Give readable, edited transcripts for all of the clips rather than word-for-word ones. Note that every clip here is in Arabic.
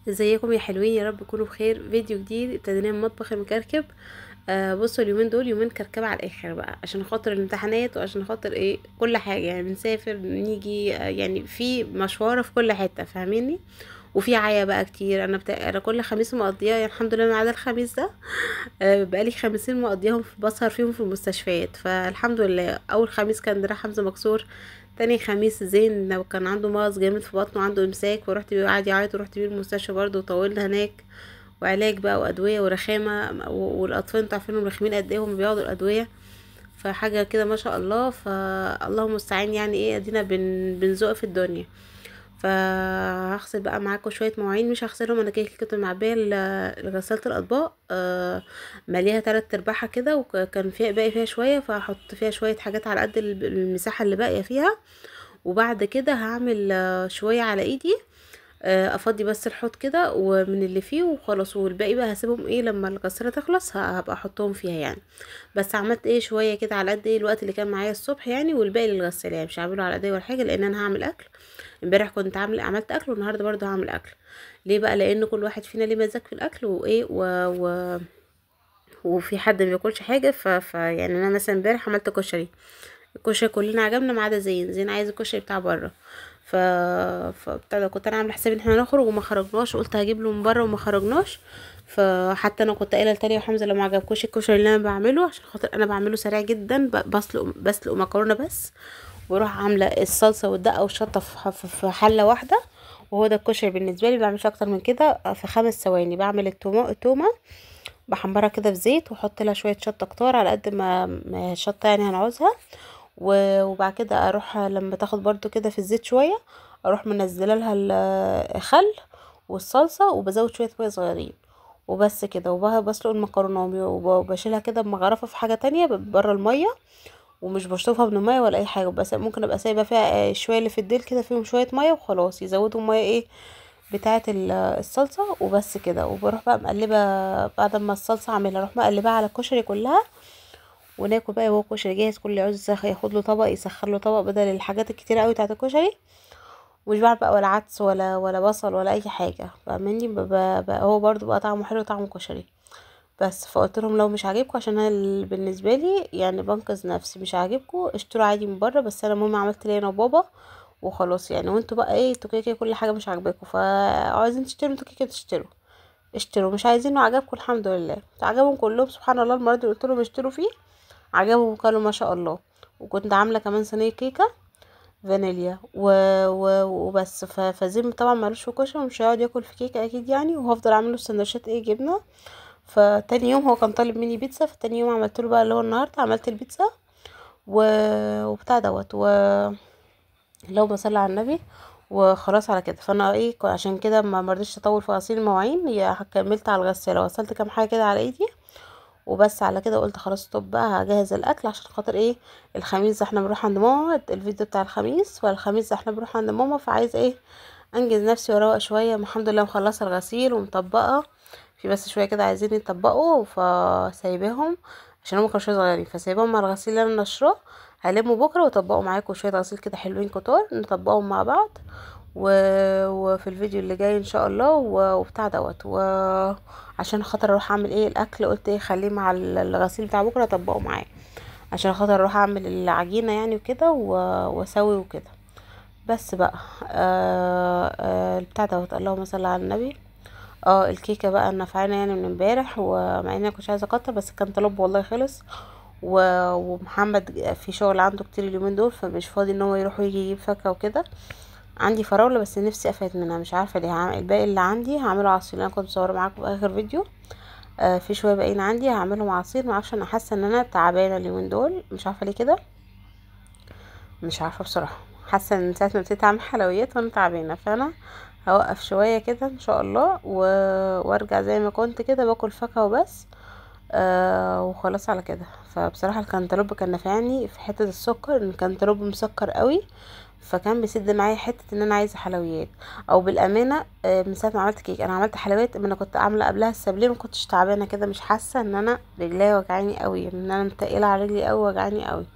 ازيكم يا حلوين؟ يا رب تكونوا بخير. فيديو جديد ابتديناه من مطبخ المكركب. بصوا اليومين دول يومين كركبه على الاخر بقى، عشان خاطر الامتحانات وعشان خاطر ايه كل حاجه، يعني بنسافر نيجي، يعني في مشوار في كل حته، فاهميني؟ وفي عيا بقى كتير. انا كل خميس مقضياه، يعني الحمد لله ما عدا الخميس ده. بقالي خميسين مقضياهم بسهر فيهم في المستشفيات، فالحمد لله. اول خميس كان دراع حمزة مكسور، تاني خميس زين لو كان عنده مغص جامد في بطنه، عنده امساك، ورحت بيه قعد يعيط، ورحت بيه المستشفى برضه وطولنا هناك، وعلاج بقى وادويه ورخامه، والاطفال انتوا عارفينهم رخمين قد ايه هم بياخدوا الادويه. فحاجه كده ما شاء الله، فالله المستعان. يعني ايه، ادينا بنزق في الدنيا. فهغسل بقى معاكم شويه مواعين، مش هغسلهم انا، كده كنت معبيه لغسالة الاطباق. مليها 3/4 كده، وكان فيها باقي فيها شويه، فهحط فيها شويه حاجات على قد المساحه اللي باقيه فيها. وبعد كده هعمل شويه على ايدي، افضي بس الحوض كده ومن اللي فيه وخلاص، والباقي بقى هسيبهم ايه لما الغسالة تخلص، هبقى احطهم فيها يعني. بس عملت ايه شويه كده على قد ايه الوقت اللي كان معايا الصبح يعني، والباقي للغسالة، يعني مش هعمله على ايدي ولا حاجه، لان انا هعمل اكل. امبارح كنت عملت اكل، والنهارده برضه هعمل اكل. ليه بقى؟ لان كل واحد فينا ليه مزاج في الاكل وايه وفي حد ما بياكلش حاجه. يعني انا مثلا امبارح عملت كشري. الكشري كلنا عجبنا ما عدا زين عايز الكشري بتاع بره. ف فبتاع ده، كنت انا عامله حسابي ان احنا نخرج وما خرجناش، قلت هجيب له من بره وما خرجناش. فحتى انا كنت قايله لتانية وحمزه لو ما عجبكوش الكشري اللي انا بعمله، عشان خاطر انا بعمله سريع جدا، بسلق مكرونه بس، واروح عامله الصلصه والدقه والشطه في حله واحده. وهو ده الكشري بالنسبه لي، بعملش اكتر من كده. في 5 ثواني بعمل التومه، بحمرها كده في زيت، واحط لها شويه شطه كتار على قد ما الشطه يعني هنعوزها. وبعد كده اروح لما تاخد برضو كده في الزيت شويه، اروح منزله لها الخل والصلصه، وبزود شويه ميه صغيرين، وبس كده. وبسلق المكرونه وبشيلها كده بمغرفه في حاجه تانية بره الميه، ومش بشطفها من الميه ولا اي حاجه. بس ممكن ابقى سايبه فيها شويه اللي في الديل كده فيهم شويه ميه وخلاص، يزودوا ميه ايه بتاعه الصلصه، وبس كده. وبروح بقى مقلبه بعد ما الصلصه اعملها، اروح مقلبها على الكشري كلها، وناكل بقى. هو كشري جاهز، كل اللي عاوز ياخد له طبق يسخر له طبق بدل الحاجات الكتيره قوي بتاعه الكشري. ومش بعرف بقى ولا عدس ولا بصل ولا اي حاجه، فاهماني؟ بقى هو برضو بقى طعمه حلو، طعمه كشري. بس فقلت لهم لو مش عاجبكم، عشان انا بالنسبه لي يعني بنقذ نفسي، مش عاجبكم اشتروا عادي من بره، بس انا المهم عملت لي انا وبابا وخلاص يعني. وانتوا بقى ايه، انتوا كده كده كل حاجه مش عاجباكم، فعايزين تشتروا انتوا كده كده تشتروا، اشتروا. مش عايزينه عجبكم الحمد لله. عجبهم كلهم سبحان الله. المره دي قلت لهم اشتروا فيه، عجبهم وكلوا ما شاء الله. وكنت عامله كمان صينيه كيكه فانيليا وبس. فزين طبعا مالوش في كشري، مش هيقعد ياكل في كيكه اكيد يعني، وهفضل اعمله سندوتشات ايه جبنه. فتاني يوم هو كان طالب مني بيتزا، فتاني يوم عملت له بقى اللي هو النهارده عملت البيتزا وبتاع دوت اللهم صل على النبي. وخلاص على كده. فانا ايه عشان كده ما مرضيش اطول في غسيل المواعين، هي كملت على الغساله، غسلت كام حاجه كده على ايدي وبس. على كده قلت خلاص طب بقى هجهز الاكل، عشان خاطر ايه الخميس ده احنا بنروح عند ماما، الفيديو بتاع الخميس، والخميس ده احنا بنروح عند ماما، فعايز ايه انجز نفسي واروق شويه. الحمد لله مخلصه الغسيل ومطبقه، في بس شويه كده عايزين يطبقوا، فسايباهم عشان هم كانوا شويه صغيرين، فسايباهم مع الغسيل اللي انا نشراه. هلمه بكره واطبقوا معاكم شويه غسيل كده حلوين كتار، نطبقهم مع بعض و... وفي الفيديو اللي جاي ان شاء الله وبتاع دوت عشان خاطر اروح اعمل ايه الاكل، قلت ايه خليه مع الغسيل بتاع بكره اطبقه معاه، عشان خاطر اروح اعمل العجينه يعني وكده واسوي وكده. بس بقى بتاع دوت اللهم صل على النبي. الكيكه بقى نافعانا يعني من امبارح، ومع اني ما كنتش عايزه اكتر، بس كان طلب والله خلص. ومحمد في شغل عنده كتير اليومين دول، فمش فاضي ان هو يروح ويجي يجيب فاكهه وكده. عندي فراوله بس نفسي افات منها، مش عارفه ليه. هعمل الباقي اللي عندي هعمله عصير، اللي انا كنت مصوره معاكم في اخر فيديو. في شويه باقيين عندي هعملهم عصير. معرفش، انا حاسه ان انا تعبانه اليومين دول، مش عارفه ليه كده، مش عارفه بصراحه. حاسه ان ساعه ما ابتديت اعمل حلويات وانا تعبانه، فانا هوقف شويه كده ان شاء الله وارجع زي ما كنت كده باكل فاكهه وبس. وخلاص على كده. فبصراحه الكنتالوب كان نافعني في حته السكر، ان الكنتالوب مسكر قوي، فكان بيسد معايا حته ان انا عايزه حلويات. او بالامانه من ساعه ما عملت كيك انا عملت حلويات، اما انا كنت عامله قبلها السابليه ما كنتش تعبانه كده، مش حاسه ان انا رجليا وجعاني قوي، ان انا متقله على رجلي قوي وجعاني قوي.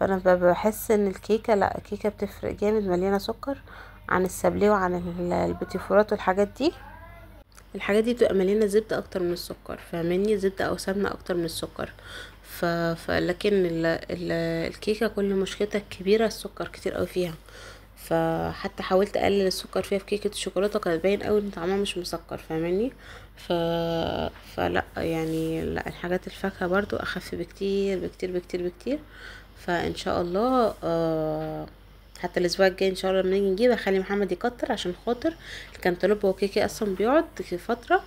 فانا بحس ان الكيكه، لا الكيكه بتفرق جامد، مليانه سكر عن السابليه وعن البيتي فورات والحاجات دي. الحاجات دي بتبقى مليانه زبده اكتر من السكر، فاهماني؟ زبده او سمنه اكتر من السكر. لكن الكيكه كل مشكلتها الكبيره السكر كتير قوي فيها. فحتى حاولت اقلل السكر فيها في كيكه الشوكولاته، كانت باين قوي ان طعمها مش مسكر، فاهماني؟ ف... فلا يعني لا، الحاجات الفاكهه برضو اخف بكتير بكتير بكتير بكتير. فان شاء الله حتى الاسبوع الجاي ان شاء الله لما نيجي نجيب اخلي محمد يكتر، عشان خاطر الكنتالوب هو كيكي اصلا بيقعد فتره،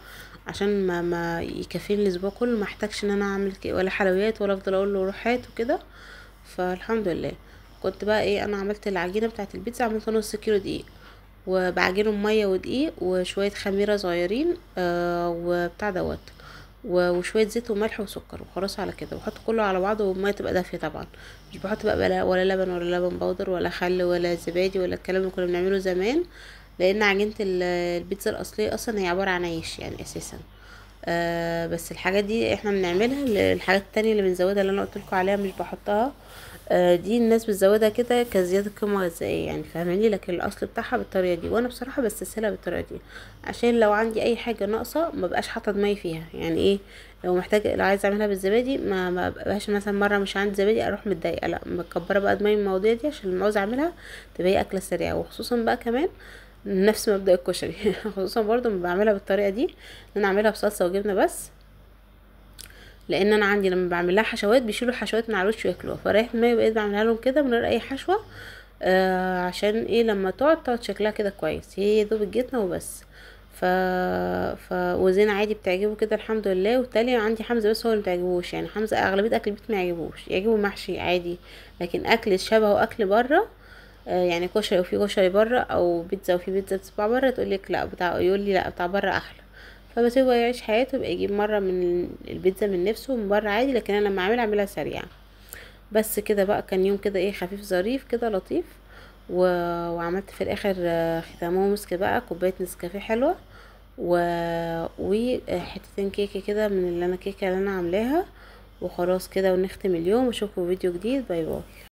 عشان ما يكفيني الاسبوع كله، ما احتاجش ان انا اعمل ولا حلويات ولا افضل اقول له روح هات وكده. فالحمد لله. كنت بقى ايه، انا عملت العجينه بتاعه البيتزا، عملت نص كيلو دقيق، وبعجنه بميه ودقيق وشويه خميره صغيرين وبتاع دوت، وشويه زيت وملح وسكر، وخلاص على كده. بحط كله على بعضه، والميه تبقى دافيه طبعا. مش بحط بقى ولا لبن ولا لبن بودر ولا خل ولا زبادي ولا الكلام اللي كنا بنعمله زمان، لان عجينه البيتزا الاصليه اصلا هي عباره عن عيش يعني اساسا. بس الحاجات دي احنا بنعملها، الحاجات التانية اللي بنزودها اللي انا قلتلكوا عليها مش بحطها. دي الناس بتزودها كده كزيادة قيمة غذائية يعني، فاهماني؟ لكن الاصل بتاعها بالطريقة دي، وانا بصراحة بستسهلها بالطريقة دي، عشان لو عندي اي حاجة ناقصة ما بقاش حاطة دماغي فيها. يعني ايه، لو محتاجة، لو عايزة اعملها بالزبادي ما بقاش مثلا مرة مش عندي زبادي اروح متضايقة، لا مكبرة بقى دماغي من المواضيع دي، عشان لما عاوزة اعملها تبقى هي اكلة سريعة. وخصوصا بقى كمان نفس مبدأ الكشري خصوصا برضو لما بعملها بالطريقة دي، ان انا اعملها بصلصة وجبنة بس، لان انا عندي لما بعمل لها حشوات بيشيلوا الحشوات من على الوش وياكلوها، فريحت دماغي بقيت بعملها لهم كده من غير اي حشوه. عشان ايه، لما تقعد شكلها كده كويس، هي يا دوب الجبنه وبس. ف وزين عادي بتعجبه كده الحمد لله. والتاني عندي حمزه بس هو اللي متعجبوش، يعني حمزه اغلبيه اكل البيت ما يعجبوش، يعجبه محشي عادي، لكن اكل شبهه اكل بره، يعني كشري وفي كشري بره، او بيتزا وفي بيتزا بتتباع بره، تقول لك لا بتاع، يقول لي لا بتاع بره احلى. فبسيبه يعيش حياته، يبقى يجيب مره من البيتزا من نفسه من بره عادي، لكن انا لما اعملها سريعه. بس كده بقى، كان يوم كده ايه خفيف ظريف كده لطيف. و... وعملت في الاخر ختامه مسك بقى كوبايه نسكافيه حلوه، و... وحتتين كيكه كده من اللي انا عاملاها. وخلاص كده، ونختم اليوم. اشوفكم فيديو جديد. باي باي.